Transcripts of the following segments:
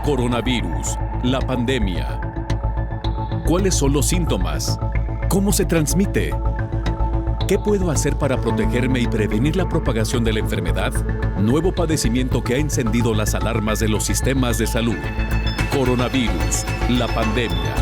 Coronavirus, la pandemia. ¿Cuáles son los síntomas? ¿Cómo se transmite? ¿Qué puedo hacer para protegerme y prevenir la propagación de la enfermedad? Nuevo padecimiento que ha encendido las alarmas de los sistemas de salud. Coronavirus, la pandemia.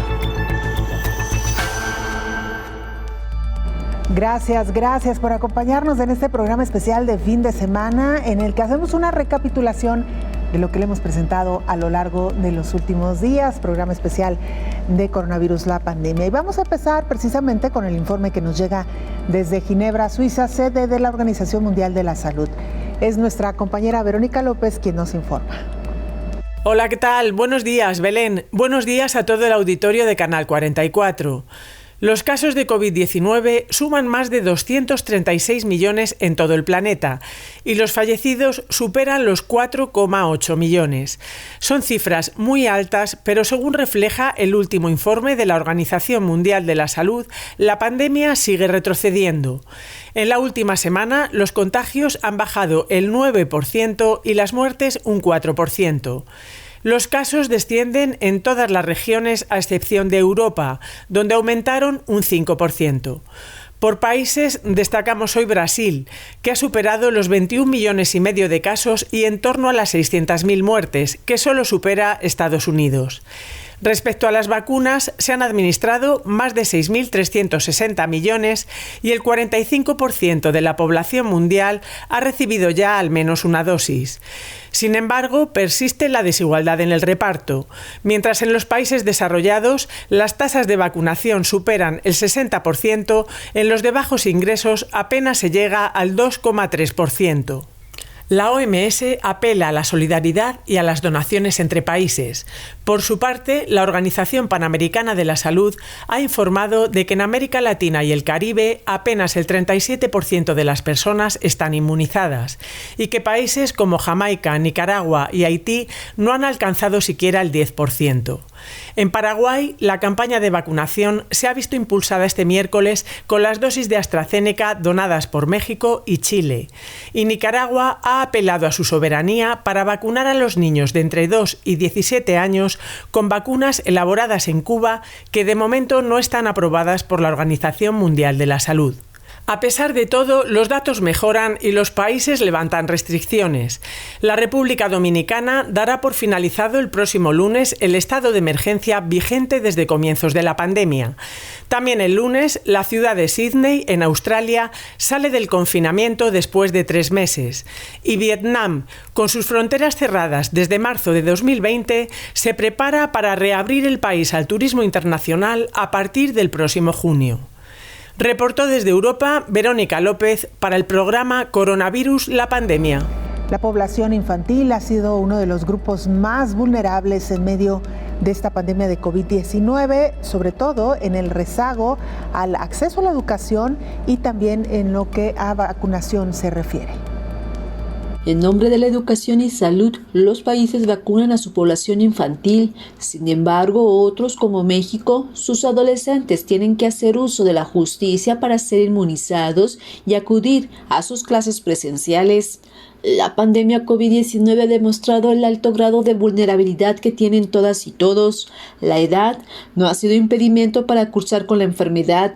Gracias por acompañarnos en este programa especial de fin de semana en el que hacemos una recapitulación de lo que le hemos presentado a lo largo de los últimos días, programa especial de Coronavirus, la pandemia. Y vamos a empezar precisamente con el informe que nos llega desde Ginebra, Suiza, sede de la Organización Mundial de la Salud. Es nuestra compañera Verónica López quien nos informa. Hola, ¿qué tal? Buenos días, Belén. Buenos días a todo el auditorio de Canal 44. Los casos de COVID-19 suman más de 236 millones en todo el planeta y los fallecidos superan los 4,8 millones. Son cifras muy altas, pero según refleja el último informe de la Organización Mundial de la Salud, la pandemia sigue retrocediendo. En la última semana, los contagios han bajado el 9% y las muertes un 4%. Los casos descienden en todas las regiones a excepción de Europa, donde aumentaron un 5%. Por países destacamos hoy Brasil, que ha superado los 21 millones y medio de casos y en torno a las 600.000 muertes, que solo supera Estados Unidos. Respecto a las vacunas, se han administrado más de 6.360 millones y el 45% de la población mundial ha recibido ya al menos una dosis. Sin embargo, persiste la desigualdad en el reparto. Mientras en los países desarrollados las tasas de vacunación superan el 60%, en los de bajos ingresos apenas se llega al 2,3%. La OMS apela a la solidaridad y a las donaciones entre países. Por su parte, la Organización Panamericana de la Salud ha informado de que en América Latina y el Caribe apenas el 37% de las personas están inmunizadas y que países como Jamaica, Nicaragua y Haití no han alcanzado siquiera el 10%. En Paraguay, la campaña de vacunación se ha visto impulsada este miércoles con las dosis de AstraZeneca donadas por México y Chile. Y Nicaragua ha apelado a su soberanía para vacunar a los niños de entre 2 y 17 años con vacunas elaboradas en Cuba que de momento no están aprobadas por la Organización Mundial de la Salud. A pesar de todo, los datos mejoran y los países levantan restricciones. La República Dominicana dará por finalizado el próximo lunes el estado de emergencia vigente desde comienzos de la pandemia. También el lunes, la ciudad de Sydney, en Australia, sale del confinamiento después de 3 meses. Y Vietnam, con sus fronteras cerradas desde marzo de 2020, se prepara para reabrir el país al turismo internacional a partir del próximo junio. Reportó desde Europa Verónica López para el programa Coronavirus, la pandemia. La población infantil ha sido uno de los grupos más vulnerables en medio de esta pandemia de COVID-19, sobre todo en el rezago al acceso a la educación y también en lo que a vacunación se refiere. En nombre de la educación y salud, los países vacunan a su población infantil. Sin embargo, otros como México, sus adolescentes tienen que hacer uso de la justicia para ser inmunizados y acudir a sus clases presenciales. La pandemia COVID-19 ha demostrado el alto grado de vulnerabilidad que tienen todas y todos. La edad no ha sido impedimento para cursar con la enfermedad.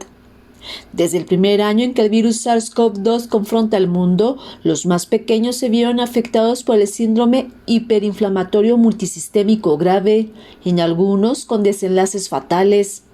Desde el primer año en que el virus SARS-CoV-2 confronta al mundo, los más pequeños se vieron afectados por el síndrome hiperinflamatorio multisistémico grave, en algunos con desenlaces fatales.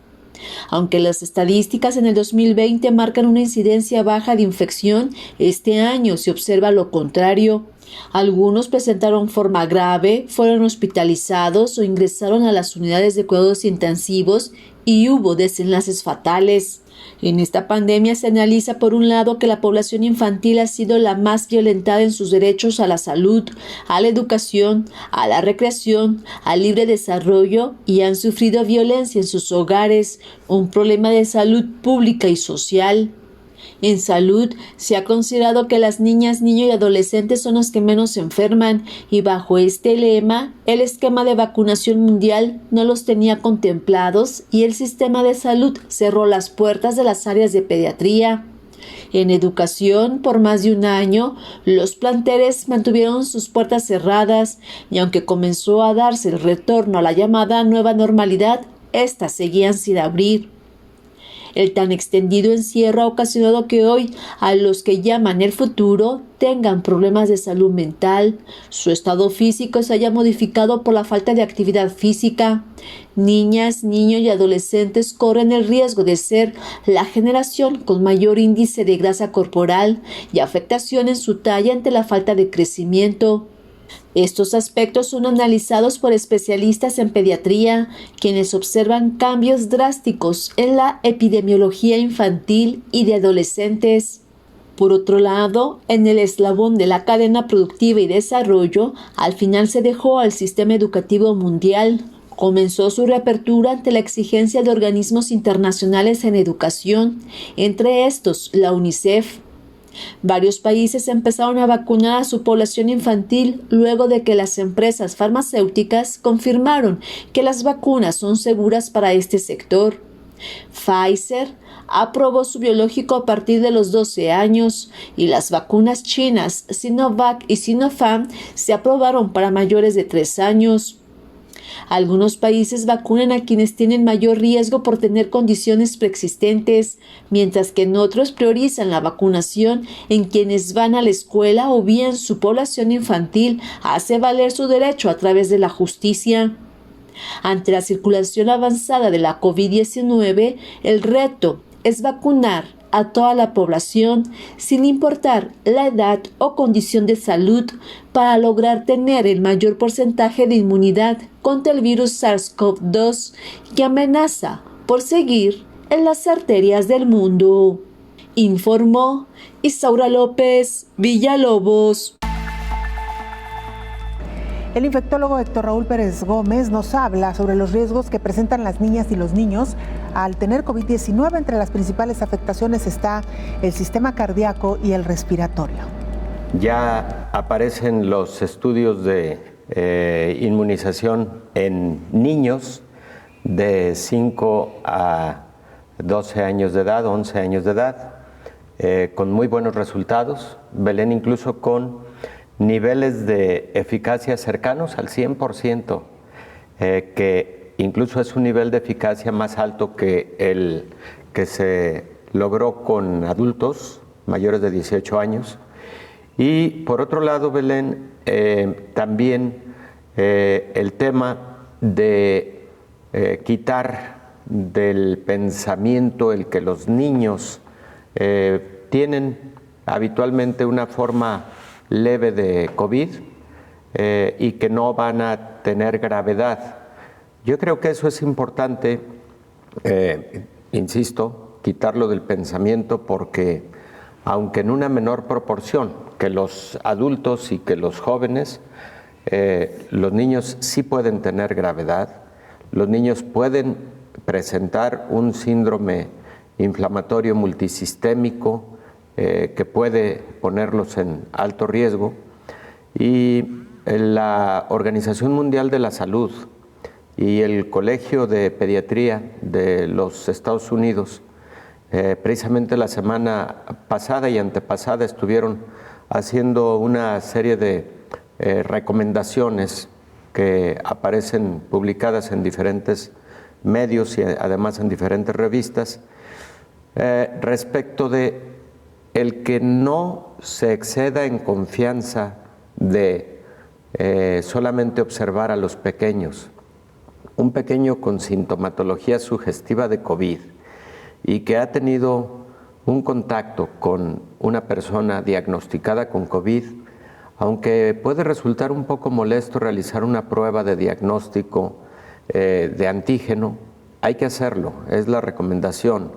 Aunque las estadísticas en el 2020 marcan una incidencia baja de infección, este año se observa lo contrario. Algunos presentaron forma grave, fueron hospitalizados o ingresaron a las unidades de cuidados intensivos y hubo desenlaces fatales. En esta pandemia se analiza por un lado que la población infantil ha sido la más violentada en sus derechos a la salud, a la educación, a la recreación, al libre desarrollo y han sufrido violencia en sus hogares, un problema de salud pública y social. En salud, se ha considerado que las niñas, niños y adolescentes son los que menos se enferman y bajo este lema, el esquema de vacunación mundial no los tenía contemplados y el sistema de salud cerró las puertas de las áreas de pediatría. En educación, por más de un año, los planteles mantuvieron sus puertas cerradas y aunque comenzó a darse el retorno a la llamada nueva normalidad, estas seguían sin abrir. El tan extendido encierro ha ocasionado que hoy a los que llaman el futuro tengan problemas de salud mental, su estado físico se haya modificado por la falta de actividad física. Niñas, niños y adolescentes corren el riesgo de ser la generación con mayor índice de grasa corporal y afectación en su talla ante la falta de crecimiento. Estos aspectos son analizados por especialistas en pediatría, quienes observan cambios drásticos en la epidemiología infantil y de adolescentes. Por otro lado, en el eslabón de la cadena productiva y desarrollo, al final se dejó al sistema educativo mundial. Comenzó su reapertura ante la exigencia de organismos internacionales en educación, entre estos la UNICEF. Varios países empezaron a vacunar a su población infantil luego de que las empresas farmacéuticas confirmaron que las vacunas son seguras para este sector. Pfizer aprobó su biológico a partir de los 12 años y las vacunas chinas Sinovac y Sinopharm se aprobaron para mayores de 3 años. Algunos países vacunan a quienes tienen mayor riesgo por tener condiciones preexistentes, mientras que en otros priorizan la vacunación en quienes van a la escuela o bien su población infantil hace valer su derecho a través de la justicia. Ante la circulación avanzada de la COVID-19, el reto es vacunar a toda la población, sin importar la edad o condición de salud, para lograr tener el mayor porcentaje de inmunidad contra el virus SARS-CoV-2 que amenaza por seguir en las arterias del mundo. Informó Isaura López Villalobos. El infectólogo Héctor Raúl Pérez Gómez nos habla sobre los riesgos que presentan las niñas y los niños al tener COVID-19. Entre las principales afectaciones está el sistema cardíaco y el respiratorio. Ya aparecen los estudios de inmunización en niños de 5 a 12 años de edad, 11 años de edad, con muy buenos resultados. Belén, incluso con niveles de eficacia cercanos al 100%, que incluso es un nivel de eficacia más alto que el que se logró con adultos mayores de 18 años. Y por otro lado, Belén, también el tema de quitar del pensamiento el que los niños tienen habitualmente una forma leve de COVID y que no van a tener gravedad. Yo creo que eso es importante, insisto, quitarlo del pensamiento, porque aunque en una menor proporción que los adultos y que los jóvenes, los niños sí pueden tener gravedad, los niños pueden presentar un síndrome inflamatorio multisistémico que puede ponerlos en alto riesgo, y la Organización Mundial de la Salud y el Colegio de Pediatría de los Estados Unidos, precisamente la semana pasada y antepasada, estuvieron haciendo una serie de recomendaciones que aparecen publicadas en diferentes medios y además en diferentes revistas, respecto de el que no se exceda en confianza de solamente observar a los pequeños. Un pequeño con sintomatología sugestiva de COVID y que ha tenido un contacto con una persona diagnosticada con COVID, aunque puede resultar un poco molesto realizar una prueba de diagnóstico de antígeno, hay que hacerlo, es la recomendación,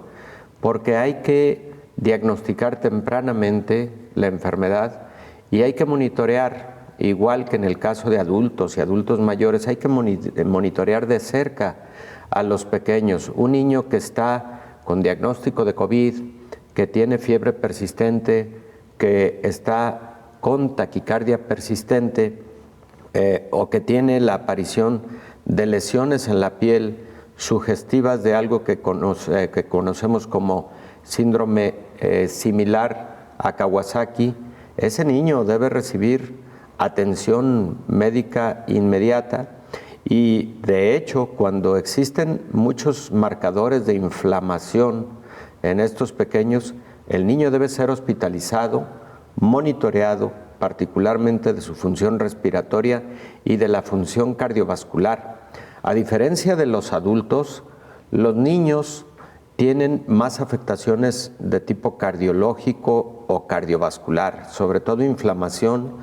porque hay que diagnosticar tempranamente la enfermedad y hay que monitorear, igual que en el caso de adultos y adultos mayores, hay que monitorear de cerca a los pequeños. Un niño que está con diagnóstico de COVID, que tiene fiebre persistente, que está con taquicardia persistente o que tiene la aparición de lesiones en la piel sugestivas de algo que conocemos como síndrome similar a Kawasaki, ese niño debe recibir atención médica inmediata y, de hecho, cuando existen muchos marcadores de inflamación en estos pequeños, el niño debe ser hospitalizado, monitoreado, particularmente de su función respiratoria y de la función cardiovascular. A diferencia de los adultos, los niños tienen más afectaciones de tipo cardiológico o cardiovascular, sobre todo inflamación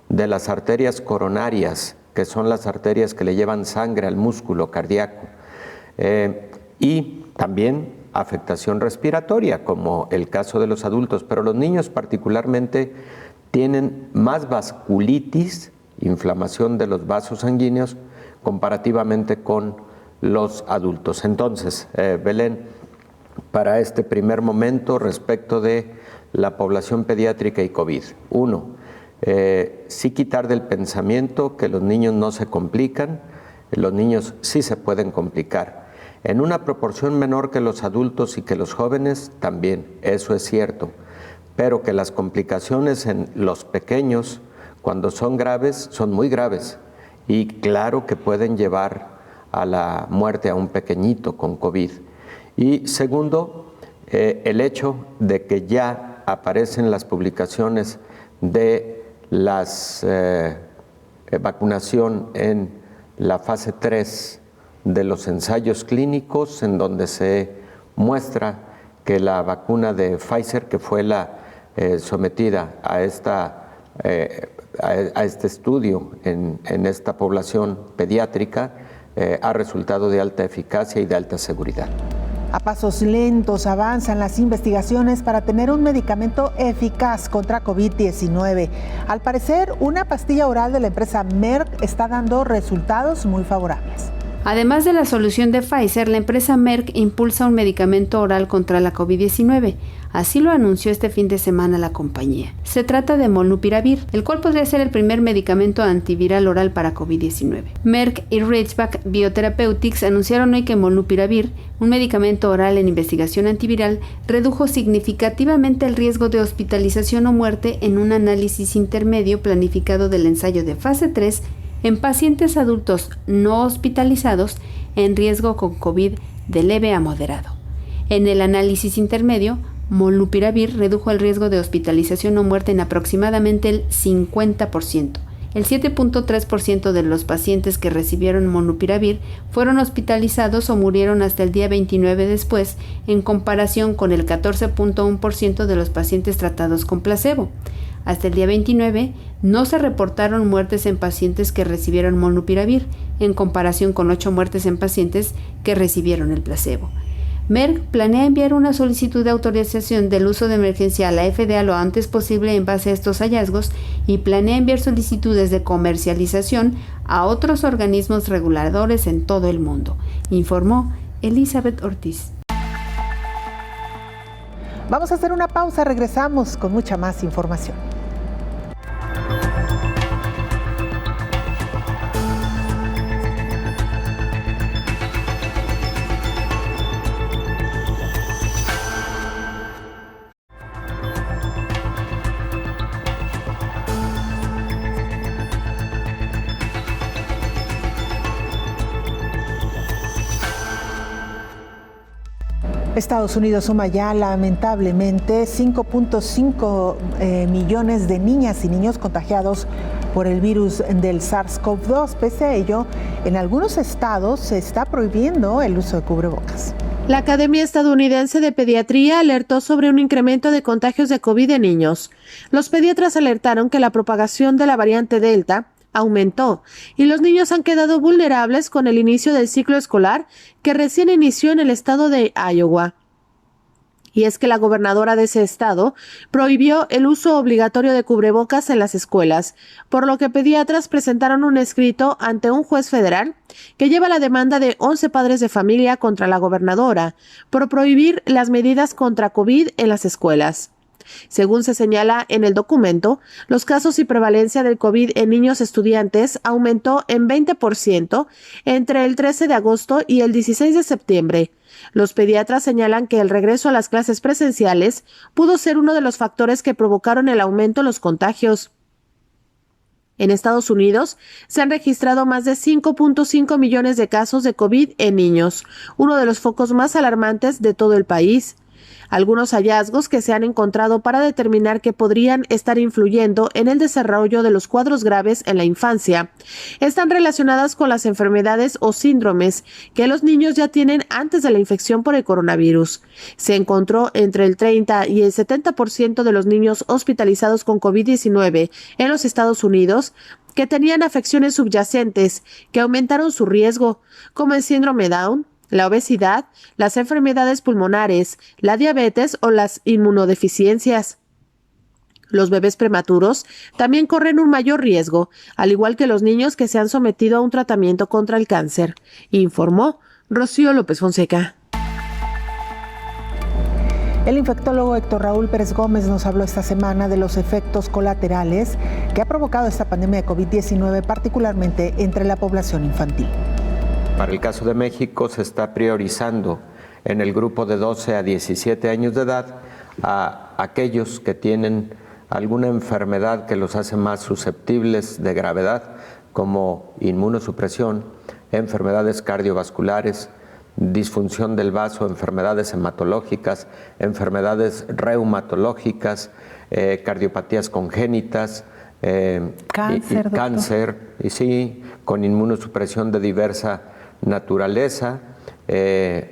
de las arterias coronarias, que son las arterias que le llevan sangre al músculo cardíaco, y también afectación respiratoria, como el caso de los adultos, pero los niños particularmente tienen más vasculitis, inflamación de los vasos sanguíneos, comparativamente con los adultos. Entonces, Belén, para este primer momento respecto de la población pediátrica y COVID. 1, sí quitar del pensamiento que los niños no se complican, los niños sí se pueden complicar. En una proporción menor que los adultos y que los jóvenes, también, eso es cierto, pero que las complicaciones en los pequeños, cuando son graves, son muy graves y claro que pueden llevar a la muerte a un pequeñito con COVID. Y segundo, el hecho de que ya aparecen las publicaciones de las vacunación en la fase 3 de los ensayos clínicos, en donde se muestra que la vacuna de Pfizer, que fue la sometida a este estudio en esta población pediátrica, ha resultado de alta eficacia y de alta seguridad. A pasos lentos avanzan las investigaciones para tener un medicamento eficaz contra COVID-19. Al parecer, una pastilla oral de la empresa Merck está dando resultados muy favorables. Además de la solución de Pfizer, la empresa Merck impulsa un medicamento oral contra la COVID-19. Así lo anunció este fin de semana la compañía. Se trata de Molnupiravir, el cual podría ser el primer medicamento antiviral oral para COVID-19. Merck y Ridgeback Biotherapeutics anunciaron hoy que Molnupiravir, un medicamento oral en investigación antiviral, redujo significativamente el riesgo de hospitalización o muerte en un análisis intermedio planificado del ensayo de fase 3 en pacientes adultos no hospitalizados en riesgo con COVID de leve a moderado. En el análisis intermedio, Molnupiravir redujo el riesgo de hospitalización o muerte en aproximadamente el 50%. El 7.3% de los pacientes que recibieron Molnupiravir fueron hospitalizados o murieron hasta el día 29 después, en comparación con el 14.1% de los pacientes tratados con placebo. Hasta el día 29 no se reportaron muertes en pacientes que recibieron Molnupiravir, en comparación con 8 muertes en pacientes que recibieron el placebo. Merck planea enviar una solicitud de autorización del uso de emergencia a la FDA lo antes posible en base a estos hallazgos y planea enviar solicitudes de comercialización a otros organismos reguladores en todo el mundo, informó Elizabeth Ortiz. Vamos a hacer una pausa, regresamos con mucha más información. Estados Unidos suma ya lamentablemente 5.5 millones de niñas y niños contagiados por el virus del SARS-CoV-2. Pese a ello, en algunos estados se está prohibiendo el uso de cubrebocas. La Academia Estadounidense de Pediatría alertó sobre un incremento de contagios de COVID en niños. Los pediatras alertaron que la propagación de la variante Delta aumentó y los niños han quedado vulnerables con el inicio del ciclo escolar que recién inició en el estado de Iowa. Y es que la gobernadora de ese estado prohibió el uso obligatorio de cubrebocas en las escuelas, por lo que pediatras presentaron un escrito ante un juez federal que lleva la demanda de 11 padres de familia contra la gobernadora por prohibir las medidas contra COVID en las escuelas. Según se señala en el documento, los casos y prevalencia del COVID en niños estudiantes aumentó en 20% entre el 13 de agosto y el 16 de septiembre. Los pediatras señalan que el regreso a las clases presenciales pudo ser uno de los factores que provocaron el aumento en los contagios. En Estados Unidos se han registrado más de 5.5 millones de casos de COVID en niños, uno de los focos más alarmantes de todo el país. Algunos hallazgos que se han encontrado para determinar que podrían estar influyendo en el desarrollo de los cuadros graves en la infancia están relacionadas con las enfermedades o síndromes que los niños ya tienen antes de la infección por el coronavirus. Se encontró entre el 30 y el 70% de los niños hospitalizados con COVID-19 en los Estados Unidos que tenían afecciones subyacentes que aumentaron su riesgo, como el síndrome Down, la obesidad, las enfermedades pulmonares, la diabetes o las inmunodeficiencias. Los bebés prematuros también corren un mayor riesgo, al igual que los niños que se han sometido a un tratamiento contra el cáncer, informó Rocío López Fonseca. El infectólogo Héctor Raúl Pérez Gómez nos habló esta semana de los efectos colaterales que ha provocado esta pandemia de COVID-19, particularmente entre la población infantil. Para el caso de México se está priorizando en el grupo de 12 a 17 años de edad a aquellos que tienen alguna enfermedad que los hace más susceptibles de gravedad, como inmunosupresión, enfermedades cardiovasculares, disfunción del vaso, enfermedades hematológicas, enfermedades reumatológicas, cardiopatías congénitas, cáncer, y sí, con inmunosupresión de diversa naturaleza,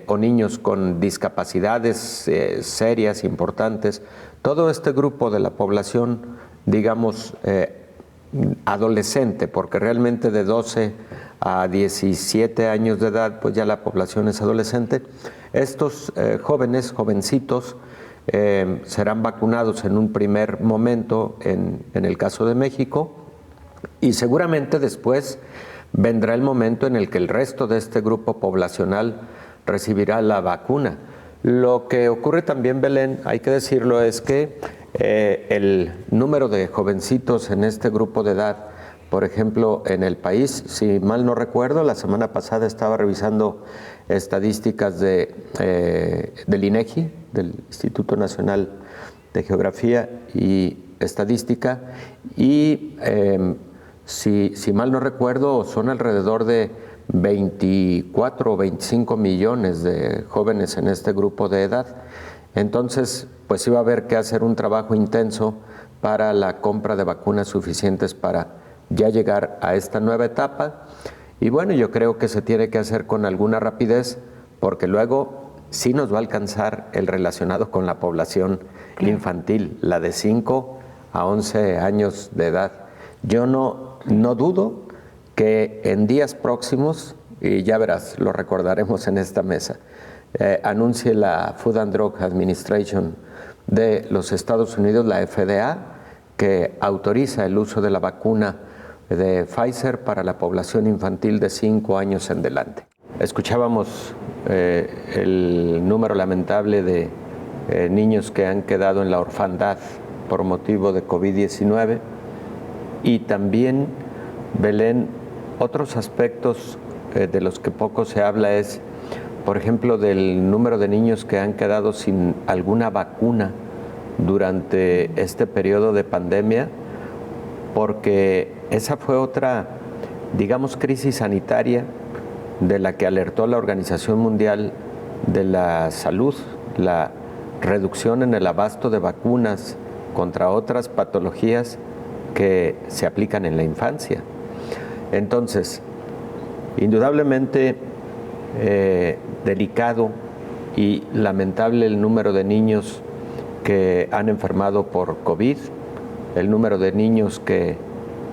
o niños con discapacidades serias, importantes. Todo este grupo de la población, digamos, adolescente, porque realmente de 12 a 17 años de edad, pues ya la población es adolescente. Estos jóvenes, jovencitos, serán vacunados en un primer momento en el caso de México, y seguramente después vendrá el momento en el que el resto de este grupo poblacional recibirá la vacuna. Lo que ocurre también, Belén, hay que decirlo, es que el número de jovencitos en este grupo de edad, por ejemplo, en el país, si mal no recuerdo, la semana pasada estaba revisando estadísticas del INEGI, del Instituto Nacional de Geografía y Estadística, y si mal no recuerdo, son alrededor de 24 o 25 millones de jóvenes en este grupo de edad. Entonces, pues sí va a haber que hacer un trabajo intenso para la compra de vacunas suficientes para ya llegar a esta nueva etapa. Y bueno, yo creo que se tiene que hacer con alguna rapidez, porque luego sí nos va a alcanzar el relacionado con la población infantil, la de 5 a 11 años de edad. Yo no dudo que en días próximos, y ya verás, lo recordaremos en esta mesa, anuncie la Food and Drug Administration de los Estados Unidos, la FDA, que autoriza el uso de la vacuna de Pfizer para la población infantil de 5 años en adelante. Escuchábamos el número lamentable de niños que han quedado en la orfandad por motivo de COVID-19, y también, Belén, otros aspectos de los que poco se habla es, por ejemplo, del número de niños que han quedado sin alguna vacuna durante este periodo de pandemia, porque esa fue otra, digamos, crisis sanitaria de la que alertó la Organización Mundial de la Salud, la reducción en el abasto de vacunas contra otras patologías que se aplican en la infancia. Entonces, indudablemente delicado y lamentable el número de niños que han enfermado por COVID, el número de niños que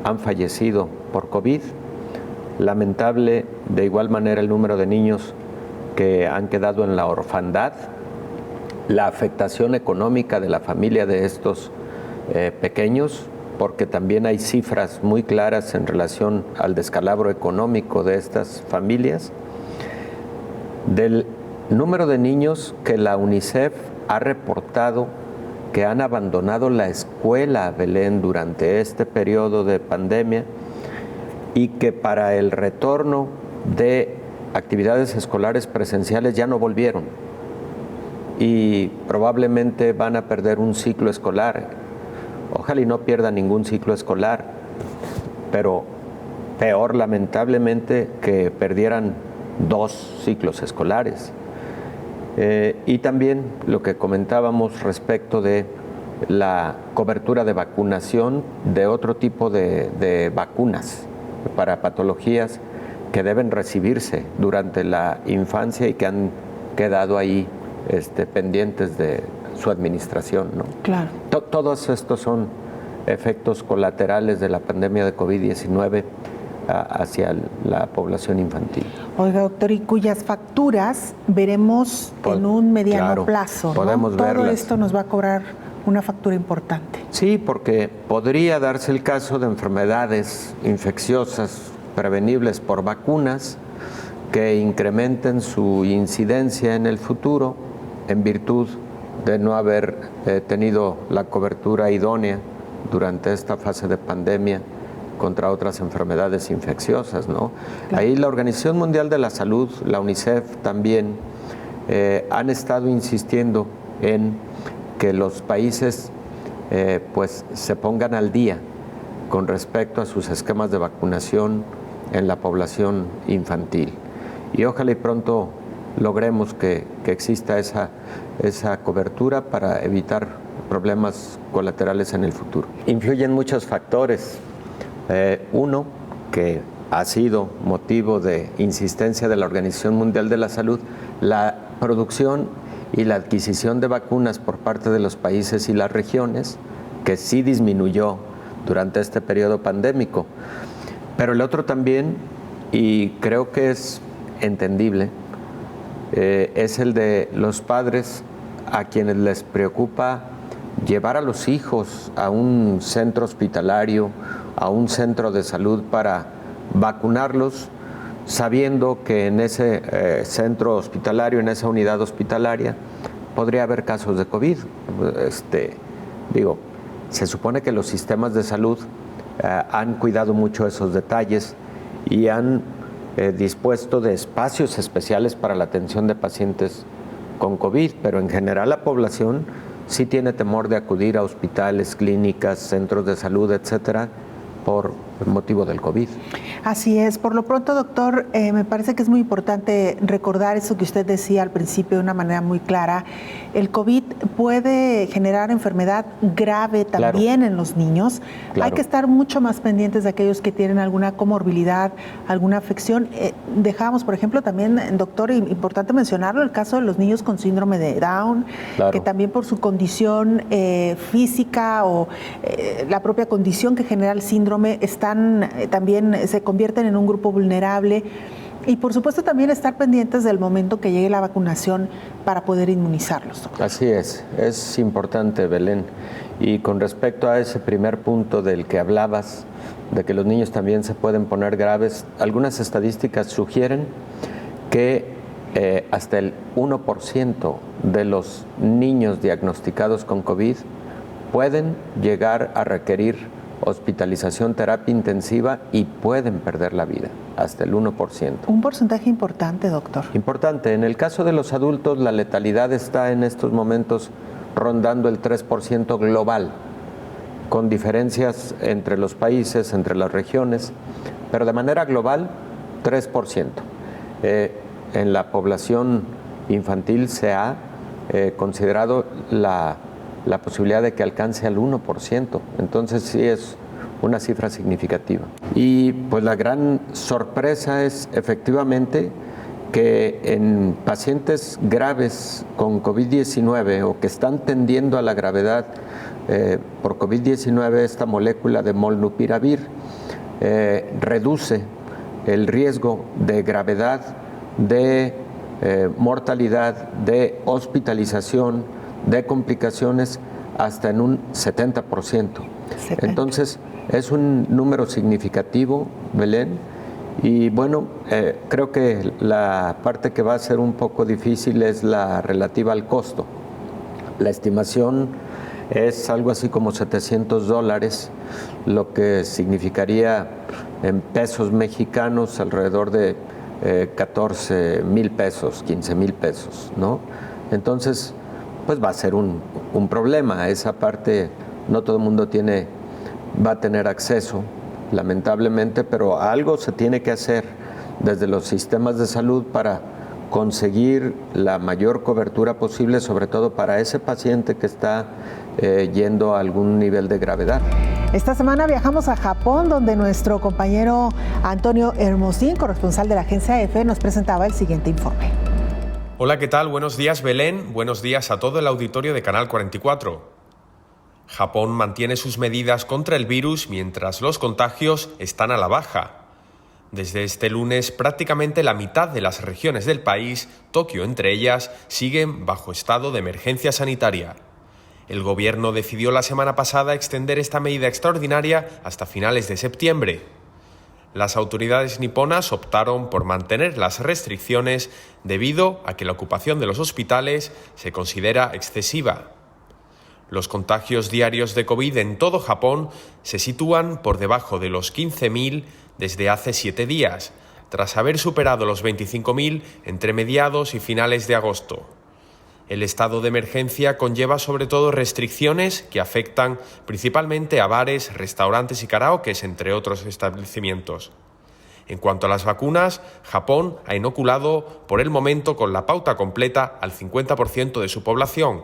han fallecido por COVID, lamentable de igual manera el número de niños que han quedado en la orfandad, la afectación económica de la familia de estos pequeños, porque también hay cifras muy claras en relación al descalabro económico de estas familias, del número de niños que la UNICEF ha reportado que han abandonado la escuela, Belén, durante este periodo de pandemia y que para el retorno de actividades escolares presenciales ya no volvieron y probablemente van a perder un ciclo escolar. Ojalá y no pierdan ningún ciclo escolar, pero peor lamentablemente que perdieran 2 ciclos escolares. Y también lo que comentábamos respecto de la cobertura de vacunación de otro tipo de vacunas para patologías que deben recibirse durante la infancia y que han quedado ahí pendientes de su administración, ¿no? Claro. Todos estos son efectos colaterales de la pandemia de COVID-19 hacia la población infantil. Oiga, doctor, y cuyas facturas veremos en un mediano plazo, ¿no? Podemos Todo verlas. esto nos va a cobrar una factura importante. Sí, porque podría darse el caso de enfermedades infecciosas prevenibles por vacunas que incrementen su incidencia en el futuro en virtud de no haber tenido la cobertura idónea durante esta fase de pandemia contra otras enfermedades infecciosas, ¿no? Claro. Ahí la Organización Mundial de la Salud, la UNICEF también, han estado insistiendo en que los países pues se pongan al día con respecto a sus esquemas de vacunación en la población infantil. Y ojalá y pronto logremos que exista esa cobertura para evitar problemas colaterales en el futuro. Influyen muchos factores. Uno, que ha sido motivo de insistencia de la Organización Mundial de la Salud, la producción y la adquisición de vacunas por parte de los países y las regiones, que sí disminuyó durante este periodo pandémico. Pero el otro también, y creo que es entendible, es el de los padres a quienes les preocupa llevar a los hijos a un centro hospitalario, a un centro de salud para vacunarlos, sabiendo que en ese centro hospitalario, en esa unidad hospitalaria, podría haber casos de COVID. Se supone que los sistemas de salud han cuidado mucho esos detalles y han dispuesto de espacios especiales para la atención de pacientes con COVID, pero en general la población sí tiene temor de acudir a hospitales, clínicas, centros de salud, etcétera, por motivo del COVID. Así es. Por lo pronto, doctor, me parece que es muy importante recordar eso que usted decía al principio de una manera muy clara. El COVID puede generar enfermedad grave también, claro, en los niños. Claro. Hay que estar mucho más pendientes de aquellos que tienen alguna comorbilidad, alguna afección. Dejamos, por ejemplo, también, doctor, importante mencionarlo, el caso de los niños con síndrome de Down, claro, que también por su condición física o la propia condición que genera el síndrome también se convierten en un grupo vulnerable. Y por supuesto también estar pendientes del momento que llegue la vacunación para poder inmunizarlos. Así es importante, Belén. Y con respecto a ese primer punto del que hablabas, de que los niños también se pueden poner graves, algunas estadísticas sugieren que hasta el 1% de los niños diagnosticados con COVID pueden llegar a requerir hospitalización, terapia intensiva y pueden perder la vida, hasta el 1%. Un porcentaje importante, doctor. Importante. En el caso de los adultos, la letalidad está en estos momentos rondando el 3% global, con diferencias entre los países, entre las regiones, pero de manera global, 3%. En la población infantil se ha considerado la posibilidad de que alcance al 1%. Entonces sí es una cifra significativa. Y pues la gran sorpresa es efectivamente que en pacientes graves con COVID-19 o que están tendiendo a la gravedad por COVID-19, esta molécula de molnupiravir reduce el riesgo de gravedad, de mortalidad, de hospitalización, de complicaciones hasta en un 70%. Entonces, es un número significativo, Belén, y bueno, creo que la parte que va a ser un poco difícil es la relativa al costo. La estimación es algo así como $700, lo que significaría en pesos mexicanos alrededor de 14,000 pesos, 15,000 pesos, ¿no? Entonces, pues va a ser un problema. Esa parte no todo el mundo va a tener acceso, lamentablemente, pero algo se tiene que hacer desde los sistemas de salud para conseguir la mayor cobertura posible, sobre todo para ese paciente que está yendo a algún nivel de gravedad. Esta semana viajamos a Japón, donde nuestro compañero Antonio Hermosín, corresponsal de la agencia EFE, nos presentaba el siguiente informe. Hola, ¿qué tal? Buenos días, Belén. Buenos días a todo el auditorio de Canal 44. Japón mantiene sus medidas contra el virus mientras los contagios están a la baja. Desde este lunes, prácticamente la mitad de las regiones del país, Tokio entre ellas, siguen bajo estado de emergencia sanitaria. El gobierno decidió la semana pasada extender esta medida extraordinaria hasta finales de septiembre. Las autoridades niponas optaron por mantener las restricciones debido a que la ocupación de los hospitales se considera excesiva. Los contagios diarios de COVID en todo Japón se sitúan por debajo de los 15.000 desde hace 7 días, tras haber superado los 25.000 entre mediados y finales de agosto. El estado de emergencia conlleva sobre todo restricciones que afectan principalmente a bares, restaurantes y karaokes, entre otros establecimientos. En cuanto a las vacunas, Japón ha inoculado por el momento con la pauta completa al 50% de su población.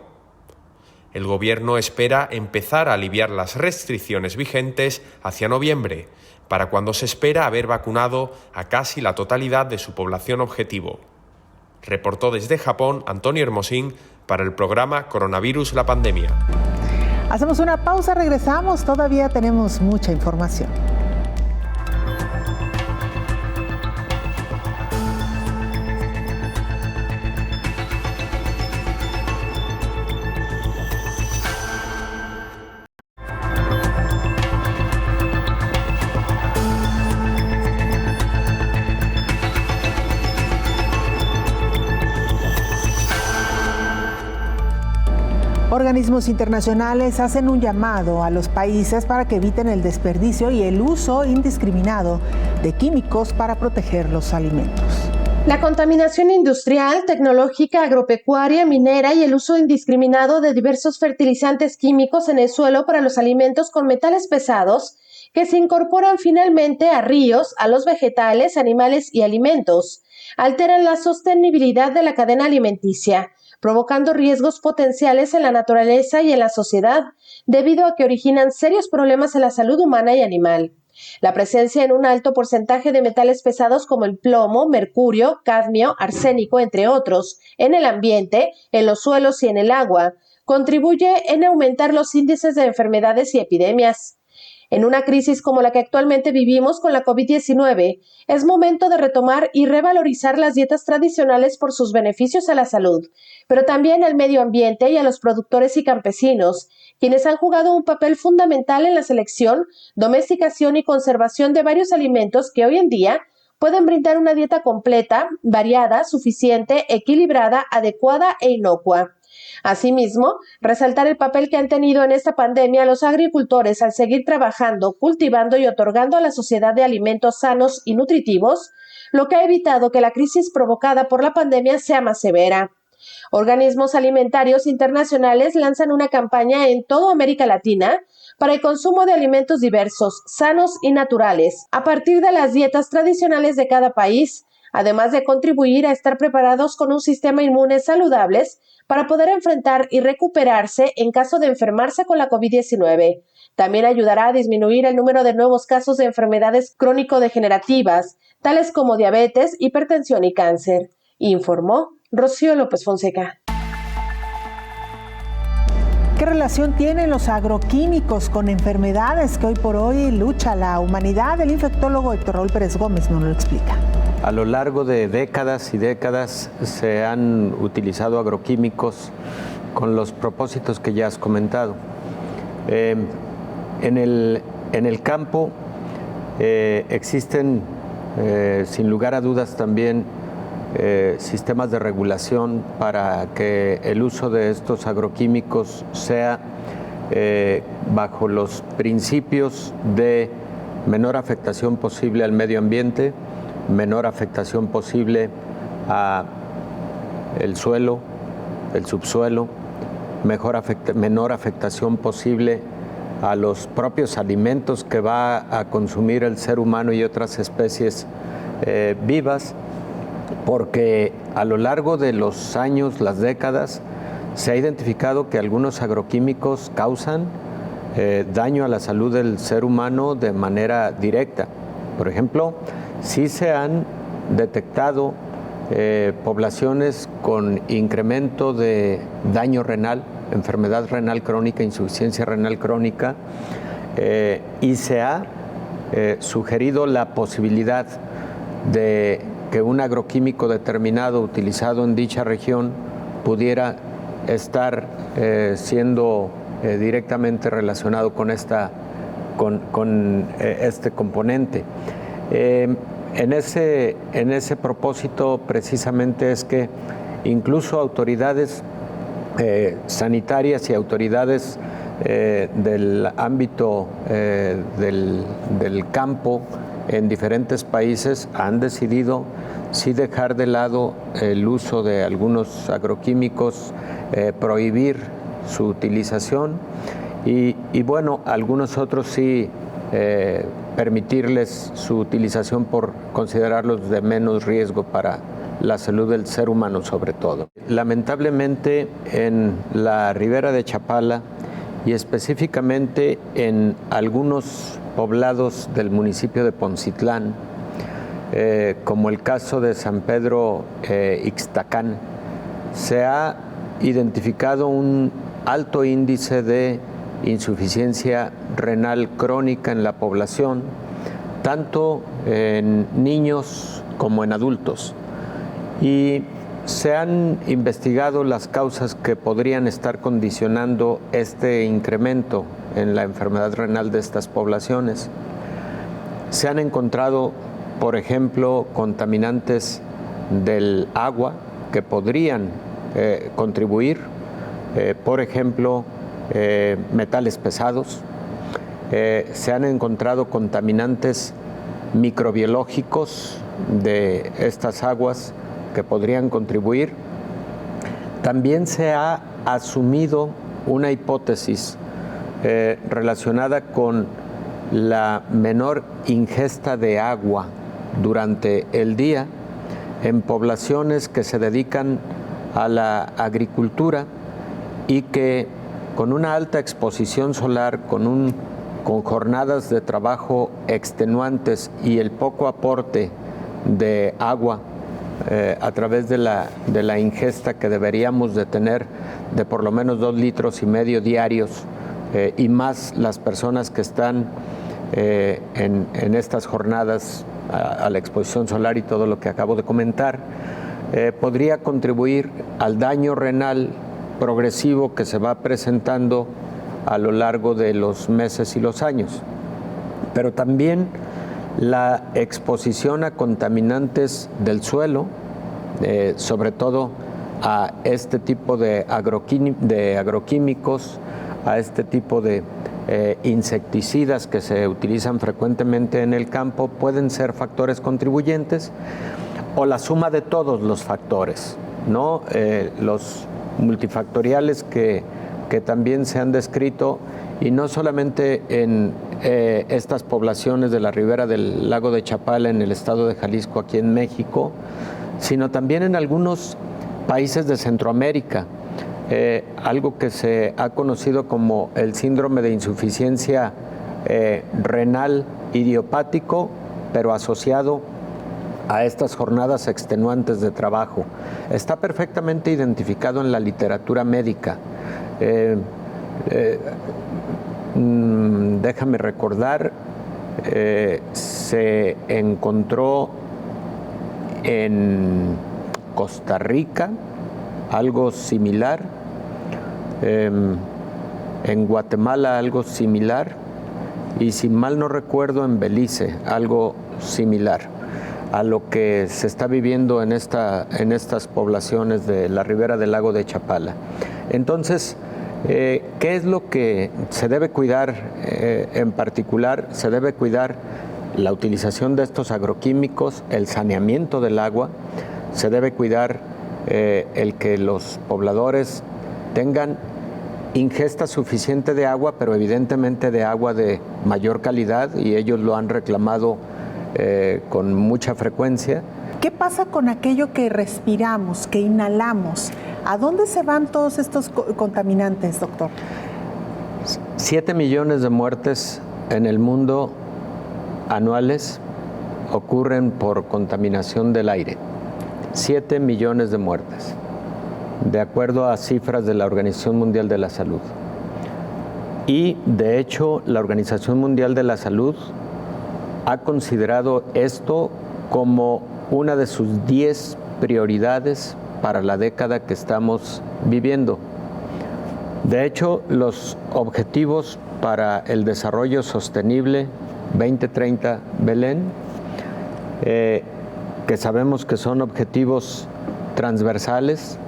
El gobierno espera empezar a aliviar las restricciones vigentes hacia noviembre, para cuando se espera haber vacunado a casi la totalidad de su población objetivo. Reportó desde Japón Antonio Hermosín para el programa Coronavirus la Pandemia. Hacemos una pausa, regresamos, todavía tenemos mucha información. Organismos internacionales hacen un llamado a los países para que eviten el desperdicio y el uso indiscriminado de químicos para proteger los alimentos. La contaminación industrial, tecnológica, agropecuaria, minera y el uso indiscriminado de diversos fertilizantes químicos en el suelo para los alimentos con metales pesados que se incorporan finalmente a ríos, a los vegetales, animales y alimentos, alteran la sostenibilidad de la cadena alimenticia, provocando riesgos potenciales en la naturaleza y en la sociedad, debido a que originan serios problemas en la salud humana y animal. La presencia en un alto porcentaje de metales pesados como el plomo, mercurio, cadmio, arsénico, entre otros, en el ambiente, en los suelos y en el agua, contribuye en aumentar los índices de enfermedades y epidemias. En una crisis como la que actualmente vivimos con la COVID-19, es momento de retomar y revalorizar las dietas tradicionales por sus beneficios a la salud, pero también al medio ambiente y a los productores y campesinos, quienes han jugado un papel fundamental en la selección, domesticación y conservación de varios alimentos que hoy en día pueden brindar una dieta completa, variada, suficiente, equilibrada, adecuada e inocua. Asimismo, resaltar el papel que han tenido en esta pandemia los agricultores al seguir trabajando, cultivando y otorgando a la sociedad de alimentos sanos y nutritivos, lo que ha evitado que la crisis provocada por la pandemia sea más severa. Organismos alimentarios internacionales lanzan una campaña en toda América Latina para el consumo de alimentos diversos, sanos y naturales, a partir de las dietas tradicionales de cada país, además de contribuir a estar preparados con un sistema inmune saludables para poder enfrentar y recuperarse en caso de enfermarse con la COVID-19. También ayudará a disminuir el número de nuevos casos de enfermedades crónico-degenerativas, tales como diabetes, hipertensión y cáncer, informó Rocío López Fonseca. ¿Qué relación tienen los agroquímicos con enfermedades que hoy por hoy lucha la humanidad? El infectólogo Héctor Raúl Pérez Gómez nos lo explica. A lo largo de décadas y décadas se han utilizado agroquímicos con los propósitos que ya has comentado. En el campo existen, sin lugar a dudas, también sistemas de regulación para que el uso de estos agroquímicos sea bajo los principios de menor afectación posible al medio ambiente, menor afectación posible a el suelo, el subsuelo, menor afectación posible a los propios alimentos que va a consumir el ser humano y otras especies vivas, porque a lo largo de los años, las décadas, se ha identificado que algunos agroquímicos causan daño a la salud del ser humano de manera directa. Por ejemplo, sí se han detectado poblaciones con incremento de daño renal, enfermedad renal crónica, insuficiencia renal crónica, y se ha sugerido la posibilidad de que un agroquímico determinado utilizado en dicha región pudiera estar siendo directamente relacionado con este componente. En ese propósito precisamente es que incluso autoridades sanitarias y autoridades del ámbito del campo en diferentes países han decidido sí dejar de lado el uso de algunos agroquímicos, prohibir su utilización y bueno, algunos otros sí permitirles su utilización por considerarlos de menos riesgo para la salud del ser humano sobre todo. Lamentablemente en la ribera de Chapala y específicamente en algunos poblados del municipio de Poncitlán, como el caso de San Pedro Ixtacán, se ha identificado un alto índice de insuficiencia renal crónica en la población, tanto en niños como en adultos. Y se han investigado las causas que podrían estar condicionando este incremento en la enfermedad renal de estas poblaciones. Se han encontrado, por ejemplo, contaminantes del agua que podrían contribuir, por ejemplo, metales pesados. Se han encontrado contaminantes microbiológicos de estas aguas que podrían contribuir. También se ha asumido una hipótesis relacionada con la menor ingesta de agua durante el día en poblaciones que se dedican a la agricultura y que con una alta exposición solar, con jornadas de trabajo extenuantes y el poco aporte de agua a través de la ingesta que deberíamos de tener de por lo menos 2,5 litros diarios y más las personas que están en estas jornadas a la exposición solar y todo lo que acabo de comentar, podría contribuir al daño renal progresivo que se va presentando a lo largo de los meses y los años. Pero también la exposición a contaminantes del suelo, sobre todo a este tipo de agroquímicos, a este tipo de insecticidas que se utilizan frecuentemente en el campo, pueden ser factores contribuyentes o la suma de todos los factores, ¿no? Los multifactoriales que también se han descrito, y no solamente en estas poblaciones de la ribera del lago de Chapala en el estado de Jalisco, aquí en México, sino también en algunos países de Centroamérica, algo que se ha conocido como el síndrome de insuficiencia renal idiopático, pero asociado a estas jornadas extenuantes de trabajo. Está perfectamente identificado en la literatura médica. Déjame recordar, se encontró en Costa Rica algo similar, en Guatemala algo similar y si mal no recuerdo en Belice algo similar a lo que se está viviendo en estas poblaciones de la ribera del lago de Chapala. Entonces, ¿Qué es lo que se debe cuidar en particular? Se debe cuidar la utilización de estos agroquímicos, el saneamiento del agua, se debe cuidar el que los pobladores tengan ingesta suficiente de agua, pero evidentemente de agua de mayor calidad, y ellos lo han reclamado con mucha frecuencia. ¿Qué pasa con aquello que respiramos, que inhalamos? ¿A dónde se van todos estos contaminantes, doctor? 7 millones de muertes en el mundo anuales ocurren por contaminación del aire. 7 millones de muertes, de acuerdo a cifras de la Organización Mundial de la Salud. Y, de hecho, la Organización Mundial de la Salud ha considerado esto como una de sus 10 prioridades para la década que estamos viviendo. De hecho, los objetivos para el desarrollo sostenible 2030, Belén, que sabemos que son objetivos transversales,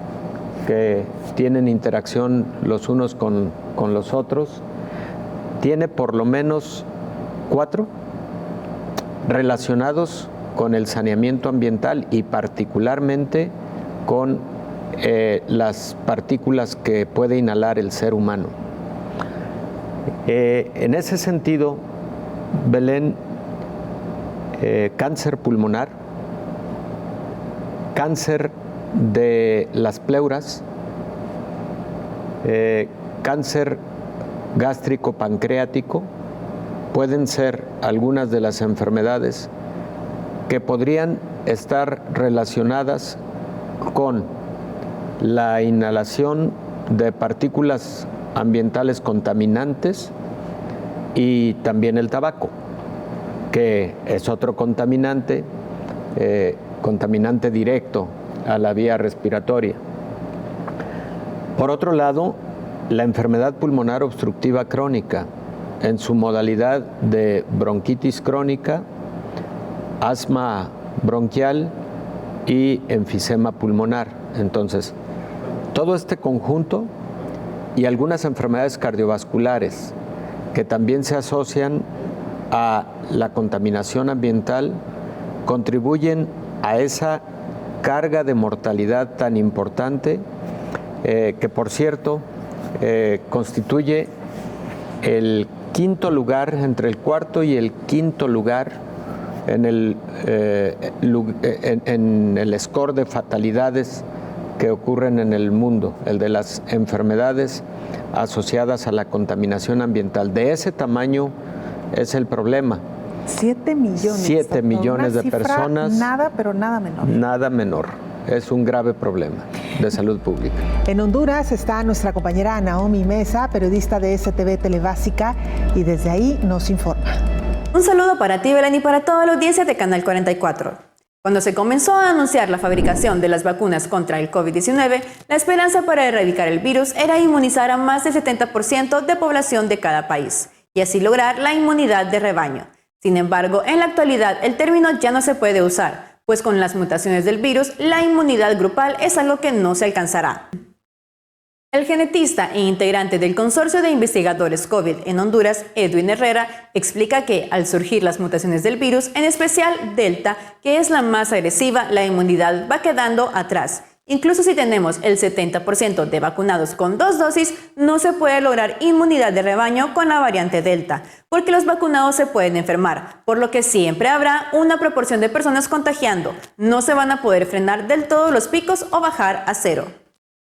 que tienen interacción los unos con los otros, tiene por lo menos 4 relacionados con el saneamiento ambiental y particularmente con las partículas que puede inhalar el ser humano. En ese sentido, Belén, cáncer pulmonar, cáncer de las pleuras, cáncer gástrico pancreático, pueden ser algunas de las enfermedades que podrían estar relacionadas con la inhalación de partículas ambientales contaminantes y también el tabaco, que es otro contaminante, contaminante directo a la vía respiratoria. Por otro lado, la enfermedad pulmonar obstructiva crónica, en su modalidad de bronquitis crónica, asma bronquial y enfisema pulmonar. Entonces, todo este conjunto y algunas enfermedades cardiovasculares que también se asocian a la contaminación ambiental contribuyen a esa carga de mortalidad tan importante que, por cierto, constituye el quinto lugar, entre el cuarto y el quinto lugar en el score de fatalidades que ocurren en el mundo, el de las enfermedades asociadas a la contaminación ambiental. De ese tamaño es el problema. 7 millones. 7 millones de personas. Nada, pero nada menor. Nada menor. Es un grave problema de salud pública. En Honduras está nuestra compañera Naomi Mesa, periodista de STV Telebásica, y desde ahí nos informa. Un saludo para ti, Belén, y para toda la audiencia de Canal 44. Cuando se comenzó a anunciar la fabricación de las vacunas contra el COVID-19, la esperanza para erradicar el virus era inmunizar a más del 70% de población de cada país y así lograr la inmunidad de rebaño. Sin embargo, en la actualidad el término ya no se puede usar, pues con las mutaciones del virus, la inmunidad grupal es algo que no se alcanzará. El genetista e integrante del Consorcio de Investigadores COVID en Honduras, Edwin Herrera, explica que al surgir las mutaciones del virus, en especial Delta, que es la más agresiva, la inmunidad va quedando atrás. Incluso si tenemos el 70% de vacunados con 2 dosis, no se puede lograr inmunidad de rebaño con la variante Delta, porque los vacunados se pueden enfermar, por lo que siempre habrá una proporción de personas contagiando. No se van a poder frenar del todo los picos o bajar a cero.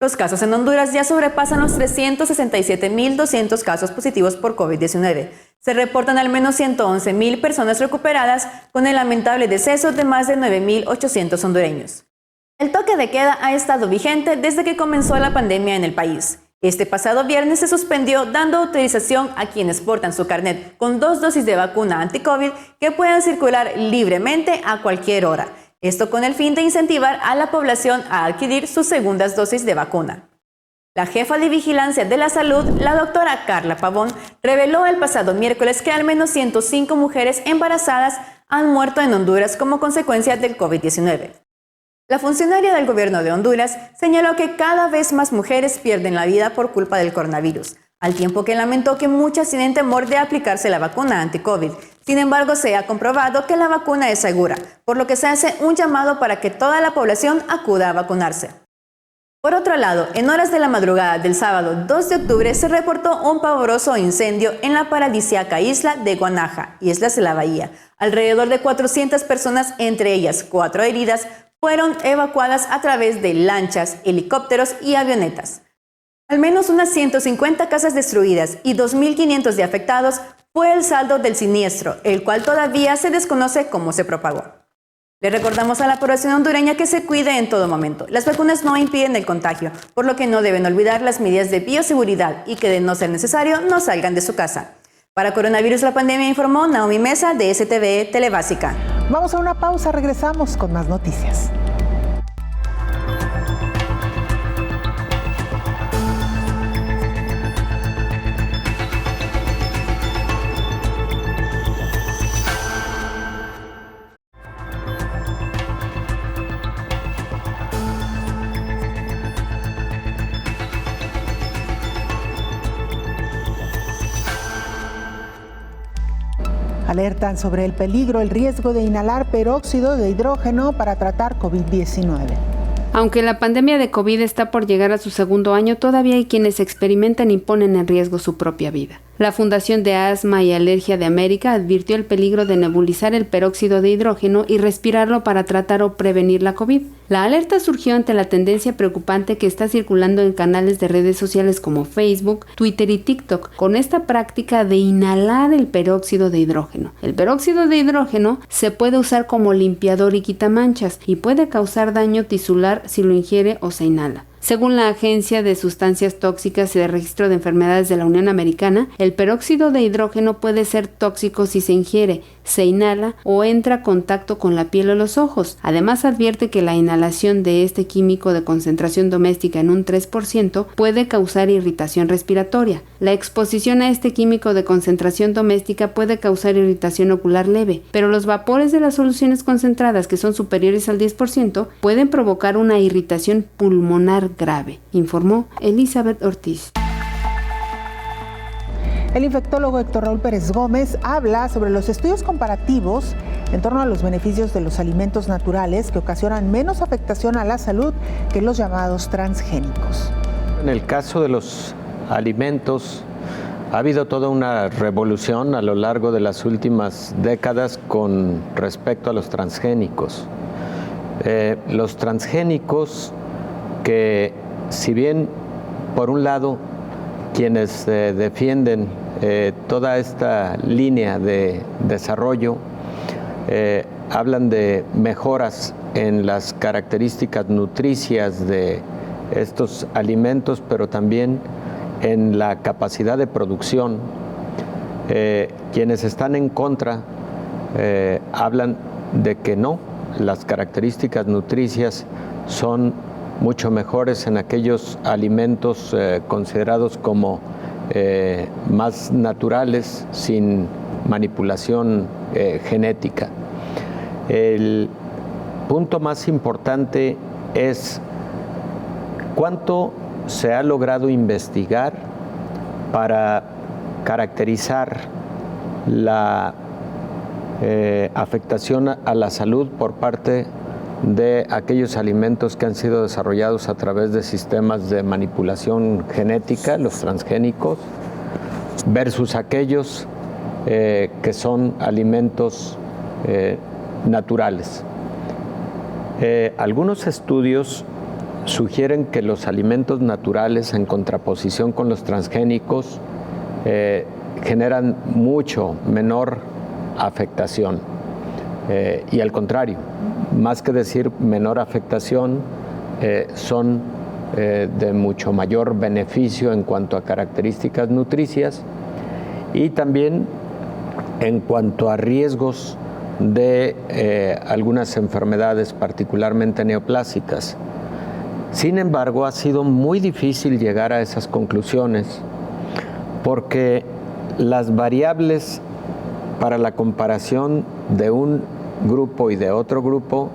Los casos en Honduras ya sobrepasan los 367.200 casos positivos por COVID-19. Se reportan al menos 111.000 personas recuperadas, con el lamentable deceso de más de 9.800 hondureños. El toque de queda ha estado vigente desde que comenzó la pandemia en el país. Este pasado viernes se suspendió, dando autorización a quienes portan su carnet con 2 dosis de vacuna anti-COVID que puedan circular libremente a cualquier hora. Esto con el fin de incentivar a la población a adquirir sus segundas dosis de vacuna. La jefa de Vigilancia de la Salud, la doctora Carla Pavón, reveló el pasado miércoles que al menos 105 mujeres embarazadas han muerto en Honduras como consecuencia del COVID-19. La funcionaria del gobierno de Honduras señaló que cada vez más mujeres pierden la vida por culpa del coronavirus, al tiempo que lamentó que muchas tienen temor de aplicarse la vacuna anti-COVID. Sin embargo, se ha comprobado que la vacuna es segura, por lo que se hace un llamado para que toda la población acuda a vacunarse. Por otro lado, en horas de la madrugada del sábado 2 de octubre se reportó un pavoroso incendio en la paradisíaca isla de Guanaja, Islas de la Bahía. Alrededor de 400 personas, entre ellas 4 heridas, fueron evacuadas a través de lanchas, helicópteros y avionetas. Al menos unas 150 casas destruidas y 2.500 de afectados fue el saldo del siniestro, el cual todavía se desconoce cómo se propagó. Le recordamos a la población hondureña que se cuide en todo momento. Las vacunas no impiden el contagio, por lo que no deben olvidar las medidas de bioseguridad y que, de no ser necesario, no salgan de su casa. Para Coronavirus la Pandemia, informó Naomi Mesa de STV Telebásica. Vamos a una pausa, regresamos con más noticias. Alertan sobre el peligro, el riesgo de inhalar peróxido de hidrógeno para tratar COVID-19. Aunque la pandemia de COVID está por llegar a su segundo año, todavía hay quienes experimentan y ponen en riesgo su propia vida. La Fundación de Asma y Alergia de América advirtió el peligro de nebulizar el peróxido de hidrógeno y respirarlo para tratar o prevenir la COVID. La alerta surgió ante la tendencia preocupante que está circulando en canales de redes sociales como Facebook, Twitter y TikTok, con esta práctica de inhalar el peróxido de hidrógeno. El peróxido de hidrógeno se puede usar como limpiador y quitamanchas y puede causar daño tisular si lo ingiere o se inhala. Según la Agencia de Sustancias Tóxicas y de Registro de Enfermedades de la Unión Americana, el peróxido de hidrógeno puede ser tóxico si se ingiere, se inhala o entra a contacto con la piel o los ojos. Además, advierte que la inhalación de este químico de concentración doméstica en un 3% puede causar irritación respiratoria. La exposición a este químico de concentración doméstica puede causar irritación ocular leve, pero los vapores de las soluciones concentradas, que son superiores al 10%, pueden provocar una irritación pulmonar grave, informó Elizabeth Ortiz. El infectólogo Héctor Raúl Pérez Gómez habla sobre los estudios comparativos en torno a los beneficios de los alimentos naturales que ocasionan menos afectación a la salud que los llamados transgénicos. En el caso de los alimentos, ha habido toda una revolución a lo largo de las últimas décadas con respecto a los transgénicos. Los transgénicos que, si bien por un lado quienes defienden toda esta línea de desarrollo hablan de mejoras en las características nutricias de estos alimentos, pero también en la capacidad de producción. Quienes están en contra hablan de que no, las características nutricias son mucho mejores en aquellos alimentos considerados como más naturales, sin manipulación genética. El punto más importante es cuánto se ha logrado investigar para caracterizar la afectación a la salud por parte de aquellos alimentos que han sido desarrollados a través de sistemas de manipulación genética, los transgénicos, versus aquellos que son alimentos naturales. Algunos estudios sugieren que los alimentos naturales, en contraposición con los transgénicos, generan mucho menor afectación. Y al contrario, más que decir menor afectación, son de mucho mayor beneficio en cuanto a características nutricias y también en cuanto a riesgos de algunas enfermedades, particularmente neoplásicas. Sin embargo, ha sido muy difícil llegar a esas conclusiones porque las variables para la comparación de un grupo y de otro grupo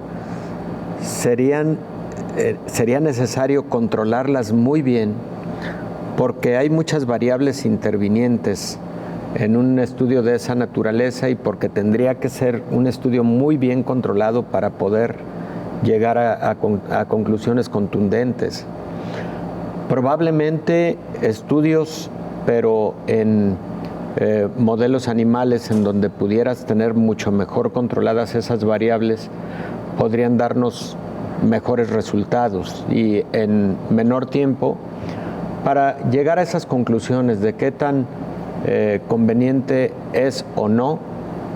sería necesario controlarlas muy bien, porque hay muchas variables intervinientes en un estudio de esa naturaleza y porque tendría que ser un estudio muy bien controlado para poder llegar a conclusiones contundentes. Probablemente estudios, pero en modelos animales en donde pudieras tener mucho mejor controladas esas variables, podrían darnos mejores resultados y en menor tiempo para llegar a esas conclusiones de qué tan conveniente es o no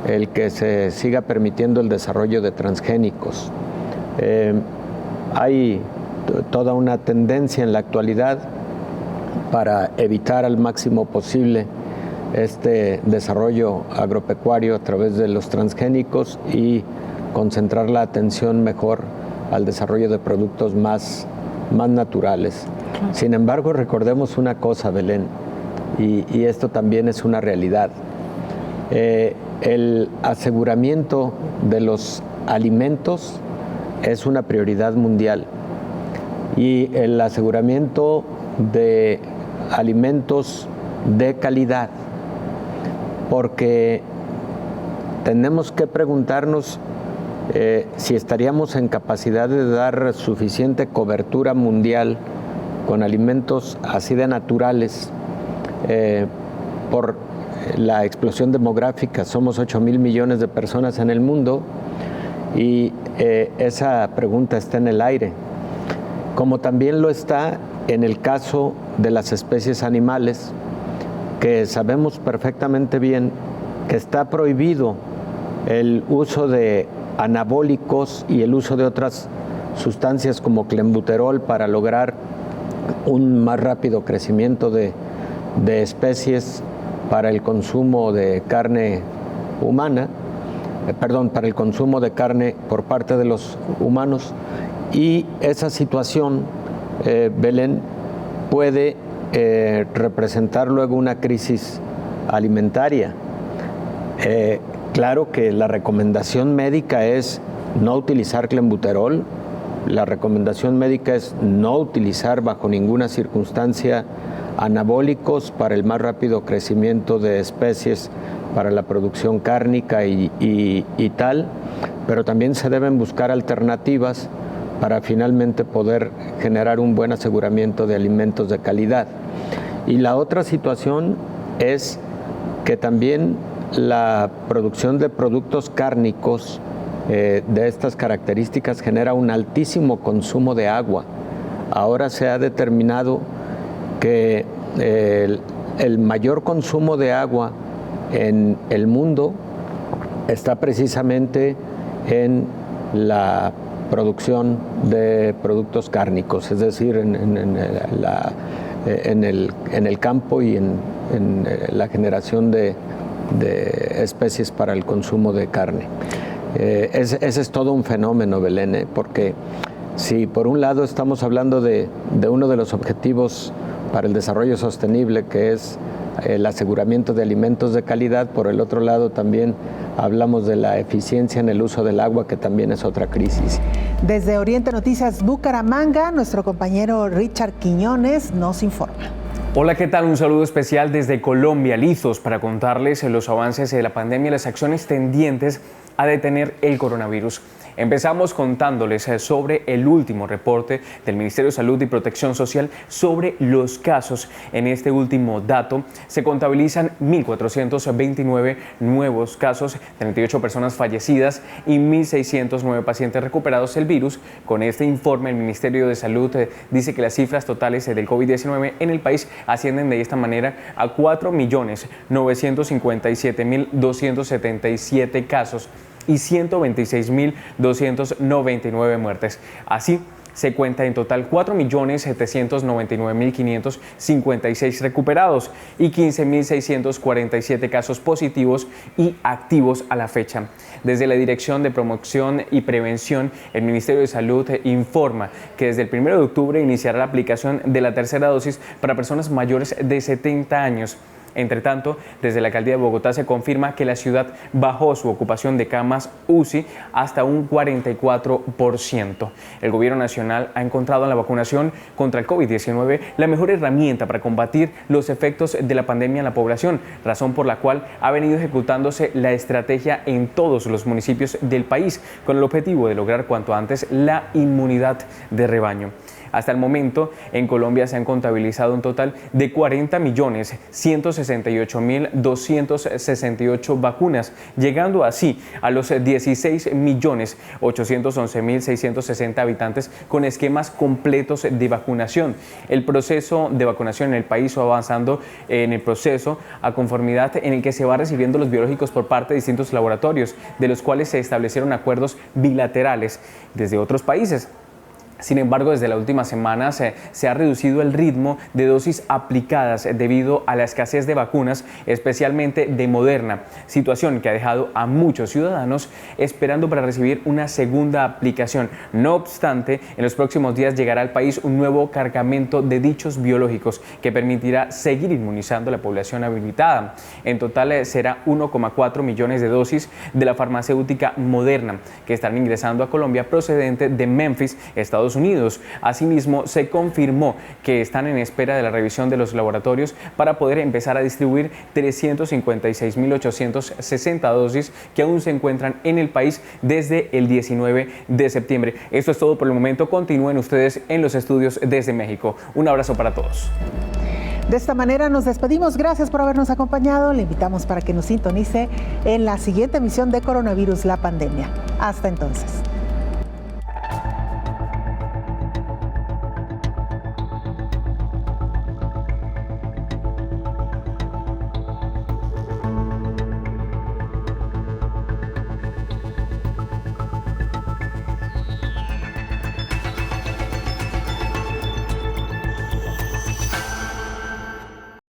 el que se siga permitiendo el desarrollo de transgénicos. Hay toda una tendencia en la actualidad para evitar al máximo posible este desarrollo agropecuario a través de los transgénicos y concentrar la atención mejor al desarrollo de productos más naturales. Sin embargo, recordemos una cosa, Belén, y esto también es una realidad. El aseguramiento de los alimentos es una prioridad mundial y el aseguramiento de alimentos de calidad, porque tenemos que preguntarnos si estaríamos en capacidad de dar suficiente cobertura mundial con alimentos así de naturales por la explosión demográfica. Somos 8,000 millones de personas en el mundo y esa pregunta está en el aire, como también lo está en el caso de las especies animales, que sabemos perfectamente bien que está prohibido el uso de anabólicos y el uso de otras sustancias como clenbuterol para lograr un más rápido crecimiento de especies para el consumo de carne humana, para el consumo de carne por parte de los humanos. Y esa situación, Belén, puede representar luego una crisis alimentaria. Claro que la recomendación médica es no utilizar clenbuterol, la recomendación médica es no utilizar bajo ninguna circunstancia anabólicos para el más rápido crecimiento de especies para la producción cárnica y tal, pero también se deben buscar alternativas para finalmente poder generar un buen aseguramiento de alimentos de calidad. Y la otra situación es que también la producción de productos cárnicos de estas características genera un altísimo consumo de agua. Ahora se ha determinado que el mayor consumo de agua en el mundo está precisamente en la producción de productos cárnicos, es decir, en el campo y en la generación de especies para el consumo de carne. Ese es todo un fenómeno, Belén, porque si por un lado estamos hablando de uno de los objetivos para el desarrollo sostenible, que es el aseguramiento de alimentos de calidad, por el otro lado también hablamos de la eficiencia en el uso del agua, que también es otra crisis. Desde Oriente Noticias Bucaramanga, nuestro compañero Richard Quiñones nos informa. Hola, ¿qué tal? Un saludo especial desde Colombia, listos para contarles los avances de la pandemia y las acciones tendientes a detener el coronavirus. Empezamos contándoles sobre el último reporte del Ministerio de Salud y Protección Social sobre los casos. En este último dato se contabilizan 1.429 nuevos casos, 38 personas fallecidas y 1.609 pacientes recuperados del virus. Con este informe, el Ministerio de Salud dice que las cifras totales del COVID-19 en el país ascienden de esta manera a 4.957.277 casos y 126.299 muertes. Así, se cuenta en total 4.799.556 recuperados y 15.647 casos positivos y activos a la fecha. Desde la Dirección de Promoción y Prevención, el Ministerio de Salud informa que desde el 1 de octubre iniciará la aplicación de la tercera dosis para personas mayores de 70 años. Entre tanto, desde la alcaldía de Bogotá se confirma que la ciudad bajó su ocupación de camas UCI hasta un 44%. El gobierno nacional ha encontrado en la vacunación contra el COVID-19 la mejor herramienta para combatir los efectos de la pandemia en la población, razón por la cual ha venido ejecutándose la estrategia en todos los municipios del país, con el objetivo de lograr cuanto antes la inmunidad de rebaño. Hasta el momento, en Colombia se han contabilizado un total de 40.168.268 vacunas, llegando así a los 16.811.660 habitantes con esquemas completos de vacunación. El proceso de vacunación en el país va avanzando en el proceso a conformidad en el que se va recibiendo los biológicos por parte de distintos laboratorios, de los cuales se establecieron acuerdos bilaterales desde otros países. Sin embargo, desde la última semana se ha reducido el ritmo de dosis aplicadas debido a la escasez de vacunas, especialmente de Moderna, situación que ha dejado a muchos ciudadanos esperando para recibir una segunda aplicación. No obstante, en los próximos días llegará al país un nuevo cargamento de dichos biológicos que permitirá seguir inmunizando a la población habilitada. En total será 1,4 millones de dosis de la farmacéutica Moderna que estarán ingresando a Colombia procedente de Memphis, Estados Unidos. Asimismo, se confirmó que están en espera de la revisión de los laboratorios para poder empezar a distribuir 356.860 dosis que aún se encuentran en el país desde el 19 de septiembre. Esto es todo por el momento. Continúen ustedes en los estudios desde México. Un abrazo para todos. De esta manera nos despedimos. Gracias por habernos acompañado. Le invitamos para que nos sintonice en la siguiente emisión de Coronavirus, la pandemia. Hasta entonces.